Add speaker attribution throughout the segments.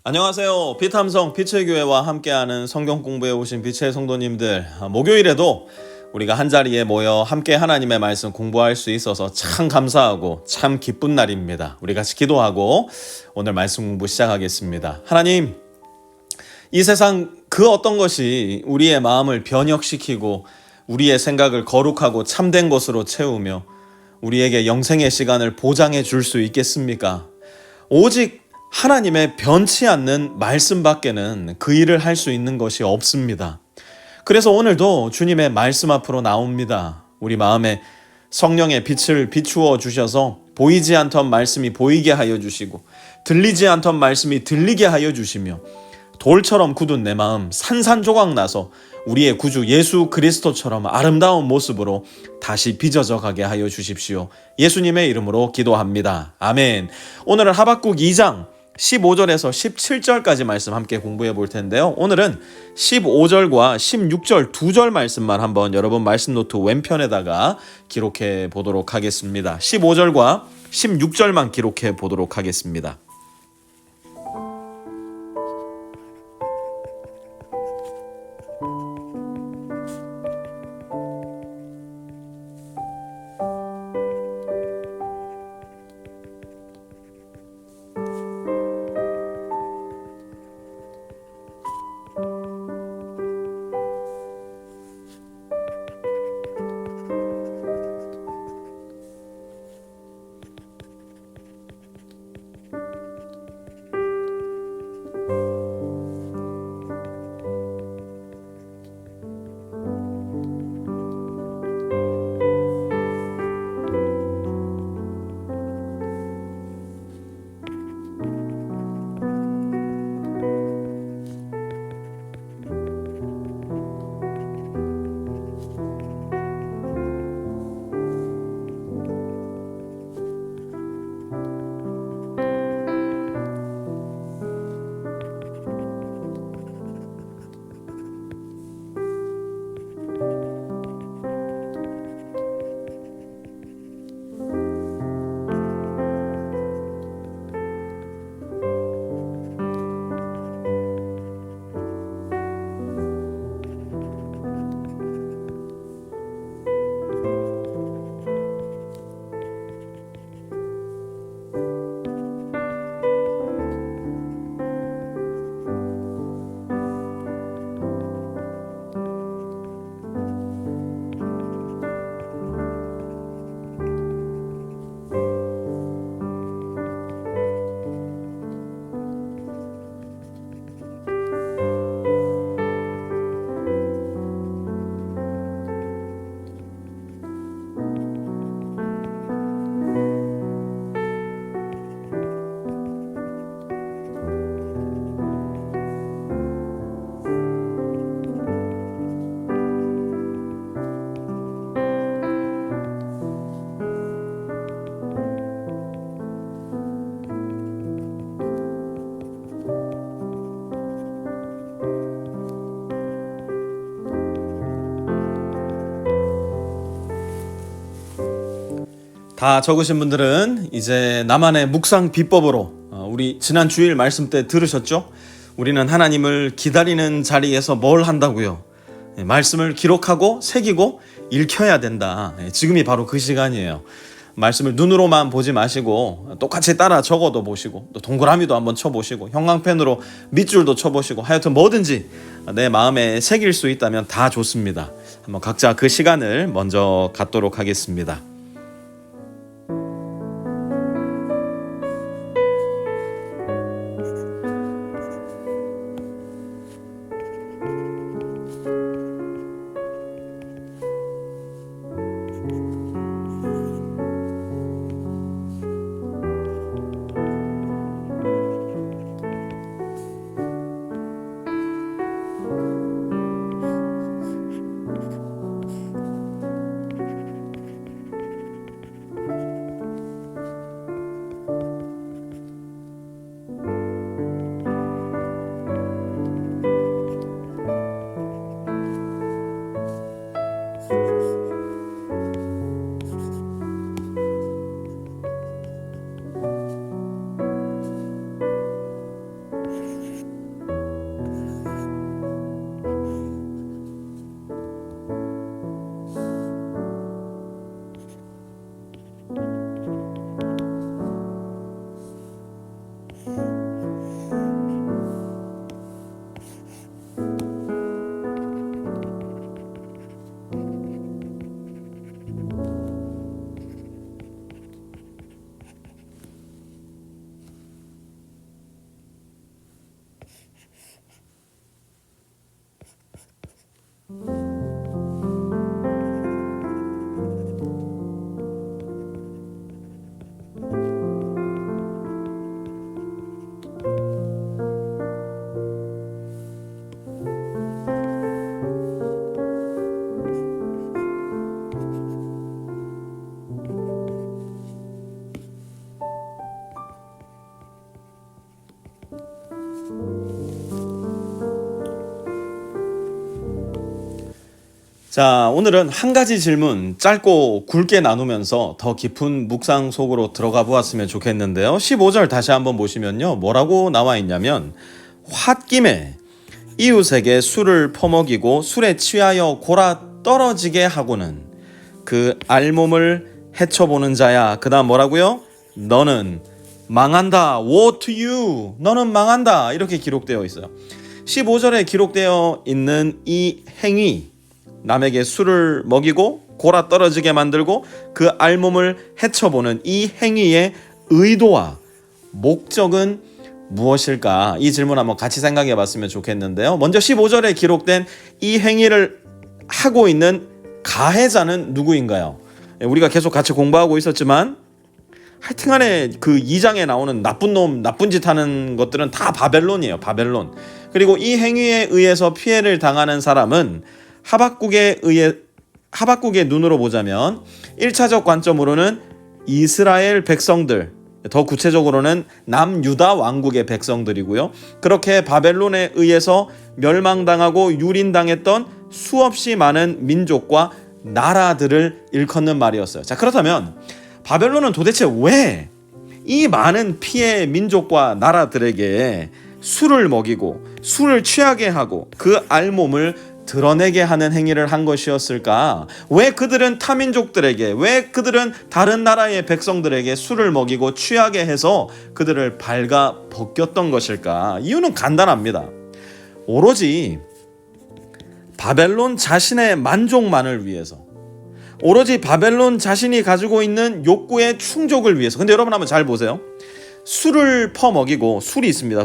Speaker 1: 안녕하세요. 빛함성 빛의 교회와 함께하는 성경 공부에 오신 빛의 성도님들, 목요일에도 우리가 한자리에 모여 함께 하나님의 말씀 공부할 수 있어서 참 감사하고 참 기쁜 날입니다. 우리 같이 기도하고 오늘 말씀 공부 시작하겠습니다. 하나님, 이 세상 그 어떤 것이 우리의 마음을 변혁시키고 우리의 생각을 거룩하고 참된 것으로 채우며 우리에게 영생의 시간을 보장해 줄 수 있겠습니까? 오직 하나님의 변치 않는 말씀밖에는 그 일을 할 수 있는 것이 없습니다. 그래서 오늘도 주님의 말씀 앞으로 나옵니다. 우리 마음에 성령의 빛을 비추어 주셔서 보이지 않던 말씀이 보이게 하여 주시고 들리지 않던 말씀이 들리게 하여 주시며 돌처럼 굳은 내 마음 산산조각 나서 우리의 구주 예수 그리스도처럼 아름다운 모습으로 다시 빚어져 가게 하여 주십시오. 예수님의 이름으로 기도합니다. 아멘. 오늘은 하박국 2장 15절에서 17절까지 말씀 함께 공부해 볼 텐데요. 오늘은 15절과 16절 두 절 말씀만 한번 여러분 말씀 노트 왼편에다가 기록해 보도록 하겠습니다. 15절과 16절만 기록해 보도록 하겠습니다. 다 적으신 분들은 이제 나만의 묵상 비법으로 우리 지난 주일 말씀 때 들으셨죠? 우리는 하나님을 기다리는 자리에서 뭘 한다고요? 말씀을 기록하고 새기고 읽혀야 된다. 지금이 바로 그 시간이에요. 말씀을 눈으로만 보지 마시고 똑같이 따라 적어도 보시고 또 동그라미도 한번 쳐보시고 형광펜으로 밑줄도 쳐보시고 하여튼 뭐든지 내 마음에 새길 수 있다면 다 좋습니다. 한번 각자 그 시간을 먼저 갖도록 하겠습니다. 자, 오늘은 한 가지 질문 짧고 굵게 나누면서 더 깊은 묵상 속으로 들어가 보았으면 좋겠는데요. 15절 다시 한번 보시면요. 뭐라고 나와 있냐면, 홧김에 이웃에게 술을 퍼먹이고 술에 취하여 골아 떨어지게 하고는 그 알몸을 헤쳐보는 자야. 그 다음 뭐라고요? 너는 망한다. Woe to you. 너는 망한다. 이렇게 기록되어 있어요. 15절에 기록되어 있는 이 행위, 남에게 술을 먹이고 골아 떨어지게 만들고 그 알몸을 헤쳐보는 이 행위의 의도와 목적은 무엇일까? 이 질문 한번 같이 생각해 봤으면 좋겠는데요. 먼저 15절에 기록된 이 행위를 하고 있는 가해자는 누구인가요? 우리가 계속 같이 공부하고 있었지만 하여튼간에 그 2장에 나오는 나쁜 놈, 나쁜 짓 하는 것들은 다 바벨론이에요. 바벨론. 그리고 이 행위에 의해서 피해를 당하는 사람은 하박국의 눈으로 보자면 1차적 관점으로는 이스라엘 백성들, 더 구체적으로는 남유다 왕국의 백성들이고요. 그렇게 바벨론에 의해서 멸망당하고 유린당했던 수없이 많은 민족과 나라들을 일컫는 말이었어요. 자, 그렇다면 바벨론은 도대체 왜 이 많은 피해 민족과 나라들에게 술을 먹이고 술을 취하게 하고 그 알몸을 드러내게 하는 행위를 한 것이었을까? 왜 그들은 타민족들에게, 왜 그들은 다른 나라의 백성들에게 술을 먹이고 취하게 해서 그들을 발가 벗겼던 것일까? 이유는 간단합니다. 오로지 바벨론 자신의 만족만을 위해서, 오로지 바벨론 자신이 가지고 있는 욕구의 충족을 위해서. 근데 여러분 한번 잘 보세요. 술을 퍼먹이고, 술이 있습니다.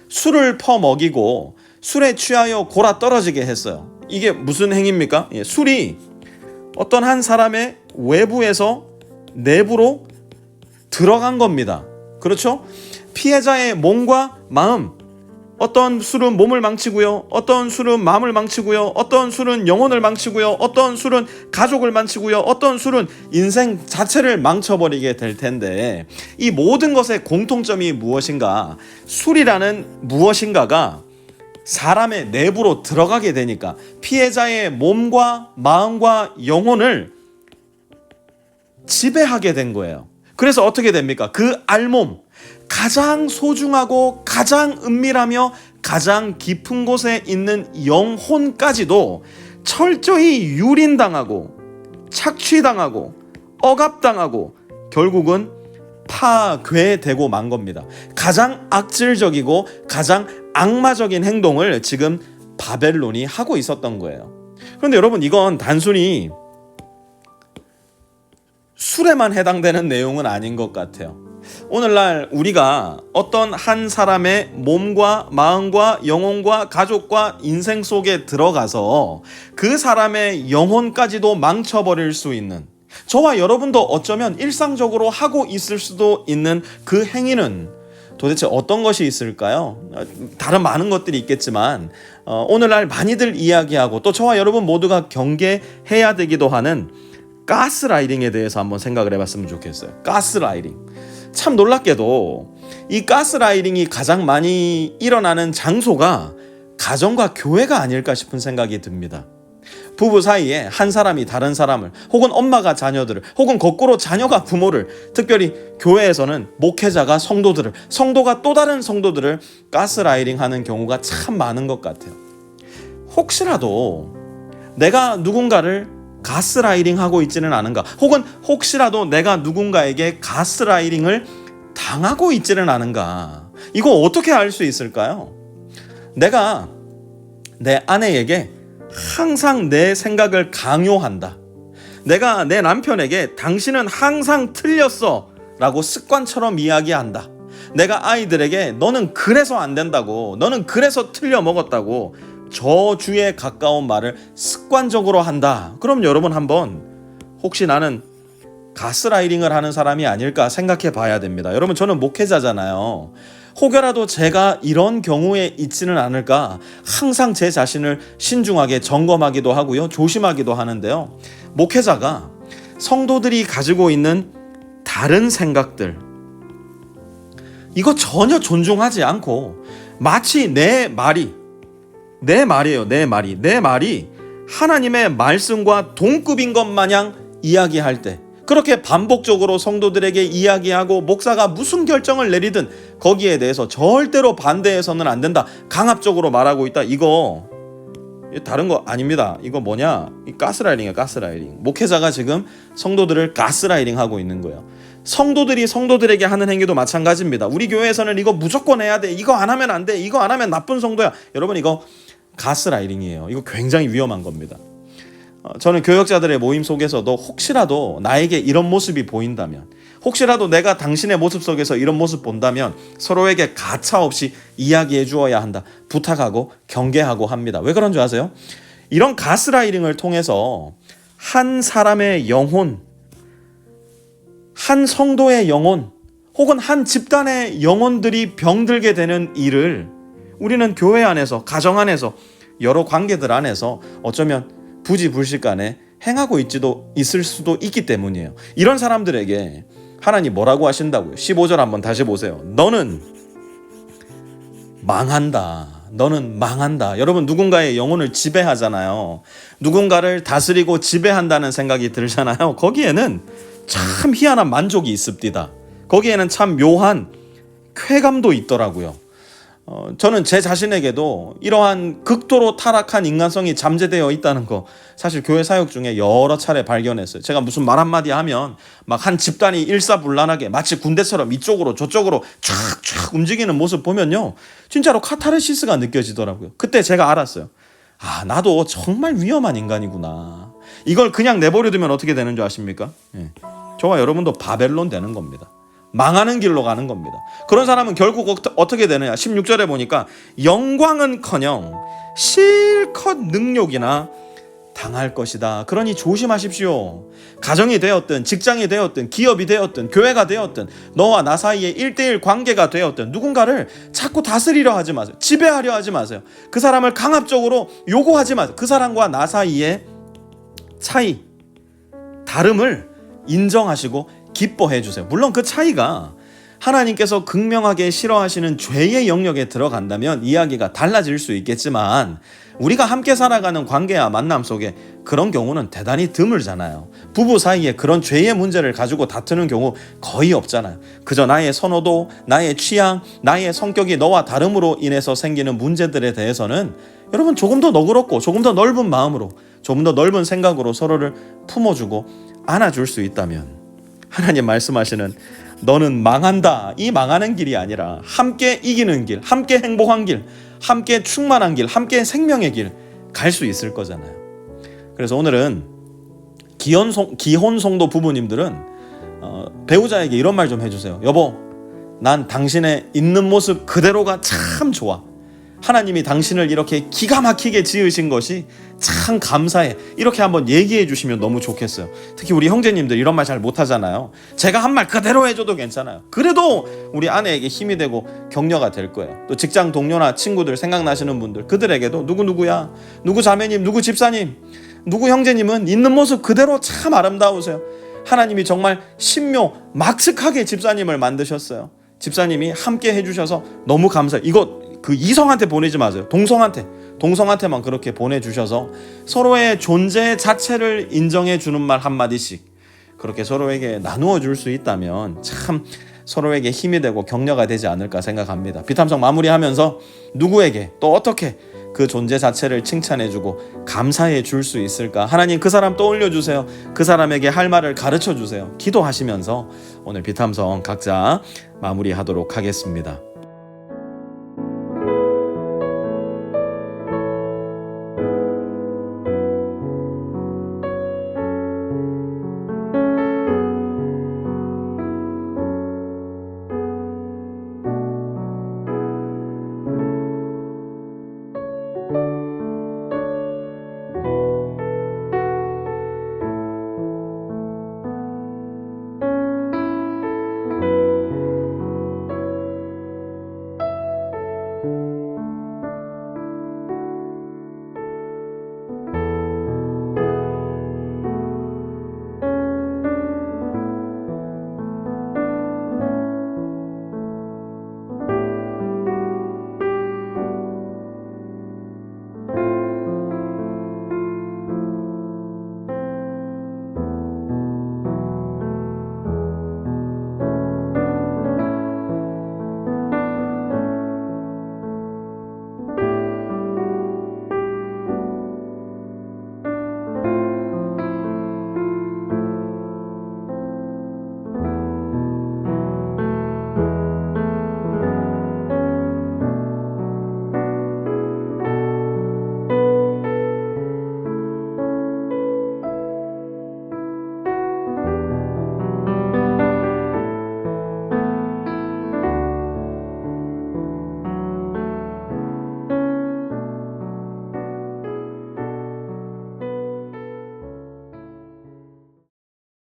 Speaker 1: 술을 퍼먹이고 술에 취하여 골아 떨어지게 했어요. 이게 무슨 행위입니까? 술이 어떤 한 사람의 외부에서 내부로 들어간 겁니다. 그렇죠? 피해자의 몸과 마음, 어떤 술은 몸을 망치고요, 어떤 술은 마음을 망치고요, 어떤 술은 영혼을 망치고요, 어떤 술은 가족을 망치고요, 어떤 술은 인생 자체를 망쳐버리게 될 텐데, 이 모든 것의 공통점이 무엇인가? 술이라는 무엇인가가 사람의 내부로 들어가게 되니까 피해자의 몸과 마음과 영혼을 지배하게 된 거예요. 그래서 어떻게 됩니까? 그 알몸, 가장 소중하고 가장 은밀하며 가장 깊은 곳에 있는 영혼까지도 철저히 유린당하고 착취당하고 억압당하고 결국은 파괴되고 만 겁니다. 가장 악질적이고 가장 악마적인 행동을 지금 바벨론이 하고 있었던 거예요. 그런데 여러분, 이건 단순히 술에만 해당되는 내용은 아닌 것 같아요. 오늘날 우리가 어떤 한 사람의 몸과 마음과 영혼과 가족과 인생 속에 들어가서 그 사람의 영혼까지도 망쳐버릴 수 있는, 저와 여러분도 어쩌면 일상적으로 하고 있을 수도 있는 그 행위는 도대체 어떤 것이 있을까요? 다른 많은 것들이 있겠지만 오늘날 많이들 이야기하고 또 저와 여러분 모두가 경계해야 되기도 하는 가스라이팅에 대해서 한번 생각을 해봤으면 좋겠어요. 가스라이팅. 참 놀랍게도 이 가스라이팅이 가장 많이 일어나는 장소가 가정과 교회가 아닐까 싶은 생각이 듭니다. 부부 사이에 한 사람이 다른 사람을, 혹은 엄마가 자녀들을, 혹은 거꾸로 자녀가 부모를, 특별히 교회에서는 목회자가 성도들을, 성도가 또 다른 성도들을 가스라이팅하는 경우가 참 많은 것 같아요. 혹시라도 내가 누군가를 가스라이팅하고 있지는 않은가, 혹은 혹시라도 내가 누군가에게 가스라이팅을 당하고 있지는 않은가, 이거 어떻게 알 수 있을까요? 내가 내 아내에게 항상 내 생각을 강요한다, 내가 내 남편에게 당신은 항상 틀렸어 라고 습관처럼 이야기한다, 내가 아이들에게 너는 그래서 안 된다고, 너는 그래서 틀려 먹었다고 저주에 가까운 말을 습관적으로 한다. 그럼 여러분 한번 혹시 나는 가스라이팅을 하는 사람이 아닐까 생각해 봐야 됩니다. 여러분 저는 목회자잖아요. 혹여라도 제가 이런 경우에 있지는 않을까 항상 제 자신을 신중하게 점검하기도 하고요. 조심하기도 하는데요. 목회자가 성도들이 가지고 있는 다른 생각들 이거 전혀 존중하지 않고 마치 내 말이 하나님의 말씀과 동급인 것 마냥 이야기할 때 그렇게 반복적으로 성도들에게 이야기하고 목사가 무슨 결정을 내리든 거기에 대해서 절대로 반대해서는 안 된다. 강압적으로 말하고 있다. 이거 다른 거 아닙니다. 이거 뭐냐? 이 가스라이팅이야, 가스라이팅. 목회자가 지금 성도들을 가스라이팅 하고 있는 거예요. 성도들이 성도들에게 하는 행위도 마찬가지입니다. 우리 교회에서는 이거 무조건 해야 돼. 이거 안 하면 안 돼. 이거 안 하면 나쁜 성도야. 여러분 이거 가스라이팅이에요. 이거 굉장히 위험한 겁니다. 저는 교역자들의 모임 속에서도 혹시라도 나에게 이런 모습이 보인다면 혹시라도 내가 당신의 모습 속에서 이런 모습 본다면 서로에게 가차없이 이야기해 주어야 한다. 부탁하고 경계하고 합니다. 왜 그런 줄 아세요? 이런 가스라이팅을 통해서 한 사람의 영혼, 한 성도의 영혼 혹은 한 집단의 영혼들이 병들게 되는 일을 우리는 교회 안에서, 가정 안에서, 여러 관계들 안에서 어쩌면 부지불식간에 행하고 있을 수도 있기 때문이에요. 이런 사람들에게 하나님 뭐라고 하신다고요? 15절 한번 다시 보세요. 너는 망한다. 너는 망한다. 여러분 누군가의 영혼을 지배하잖아요. 누군가를 다스리고 지배한다는 생각이 들잖아요. 거기에는 참 희한한 만족이 있습니다. 거기에는 참 묘한 쾌감도 있더라고요. 저는 제 자신에게도 이러한 극도로 타락한 인간성이 잠재되어 있다는 거 사실 교회 사역 중에 여러 차례 발견했어요. 제가 무슨 말 한마디 하면 막 한 집단이 일사불란하게 마치 군대처럼 이쪽으로 저쪽으로 촥촥 움직이는 모습 보면요. 진짜로 카타르시스가 느껴지더라고요. 그때 제가 알았어요. 아, 나도 정말 위험한 인간이구나. 이걸 그냥 내버려두면 어떻게 되는 줄 아십니까? 저와 여러분도 바벨론 되는 겁니다. 망하는 길로 가는 겁니다. 그런 사람은 결국 어떻게 되느냐? 16절에 보니까 영광은커녕 실컷 능욕이나 당할 것이다. 그러니 조심하십시오. 가정이 되었든 직장이 되었든 기업이 되었든 교회가 되었든 너와 나 사이에 1대1 관계가 되었든 누군가를 자꾸 다스리려 하지 마세요. 지배하려 하지 마세요. 그 사람을 강압적으로 요구하지 마세요. 그 사람과 나 사이의 차이, 다름을 인정하시고 기뻐해 주세요. 물론 그 차이가 하나님께서 극명하게 싫어하시는 죄의 영역에 들어간다면 이야기가 달라질 수 있겠지만 우리가 함께 살아가는 관계와 만남 속에 그런 경우는 대단히 드물잖아요. 부부 사이에 그런 죄의 문제를 가지고 다투는 경우 거의 없잖아요. 그저 나의 선호도, 나의 취향, 나의 성격이 너와 다름으로 인해서 생기는 문제들에 대해서는 여러분 조금 더 너그럽고 조금 더 넓은 마음으로 조금 더 넓은 생각으로 서로를 품어주고 안아줄 수 있다면 하나님 말씀하시는 너는 망한다. 이 망하는 길이 아니라 함께 이기는 길, 함께 행복한 길, 함께 충만한 길, 함께 생명의 길 갈 수 있을 거잖아요. 그래서 오늘은 기혼 성도 부부님들은 배우자에게 이런 말 좀 해주세요. 여보, 난 당신의 있는 모습 그대로가 참 좋아. 하나님이 당신을 이렇게 기가 막히게 지으신 것이 참 감사해. 이렇게 한번 얘기해 주시면 너무 좋겠어요. 특히 우리 형제님들 이런 말 잘 못하잖아요. 제가 한 말 그대로 해줘도 괜찮아요. 그래도 우리 아내에게 힘이 되고 격려가 될 거예요. 또 직장 동료나 친구들 생각나시는 분들 그들에게도 누구야, 누구 자매님, 누구 집사님, 누구 형제님은 있는 모습 그대로 참 아름다우세요. 하나님이 정말 신묘 막측하게 집사님을 만드셨어요. 집사님이 함께 해주셔서 너무 감사해요. 이거 그 이성한테 보내지 마세요. 동성한테만 그렇게 보내주셔서 서로의 존재 자체를 인정해 주는 말 한마디씩 그렇게 서로에게 나누어 줄 수 있다면 참 서로에게 힘이 되고 격려가 되지 않을까 생각합니다. 비탐성 마무리하면서 누구에게 또 어떻게 그 존재 자체를 칭찬해 주고 감사해 줄 수 있을까? 하나님 그 사람 떠올려 주세요. 그 사람에게 할 말을 가르쳐 주세요. 기도하시면서 오늘 비탐성 각자 마무리하도록 하겠습니다.